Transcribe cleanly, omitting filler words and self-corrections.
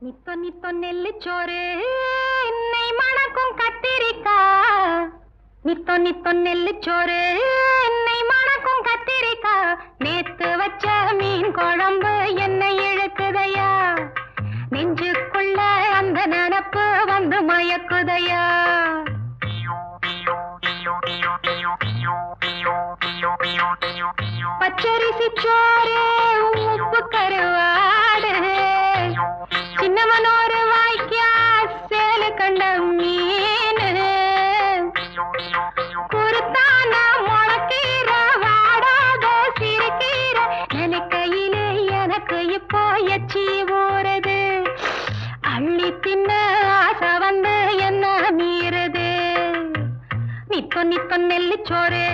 நித்தோ நித்தோ நெல்லுச்சோறு நெய் மணக்கும் கத்திரிக்கா. நித்தோ நித்தோ நெல்லுச்சோறு நெய் மணக்கும் கத்திரிக்கா. நேத்து வச்ச மீன் குழம்பு என்னை இழுக்குதையா. நெஞ்சுக்குள்ள அந்த நினப்பு வந்து மயக்குதையா. பச்சரிசி சோறு உப்பு கருவாடு. சின்னவனோரு வாய்க்கா சேல கண்ட மீன். குருத்தான முளக்கீர வாடாத சிறுகீர. நினைக்கையிலே எனக்கு இப்போ எச்சி ஊறுது. அள்ளி தின்ன ஆசை வந்து என்ன மீறுது. நித்தோ நித்தோ நெல்லுச்சோறு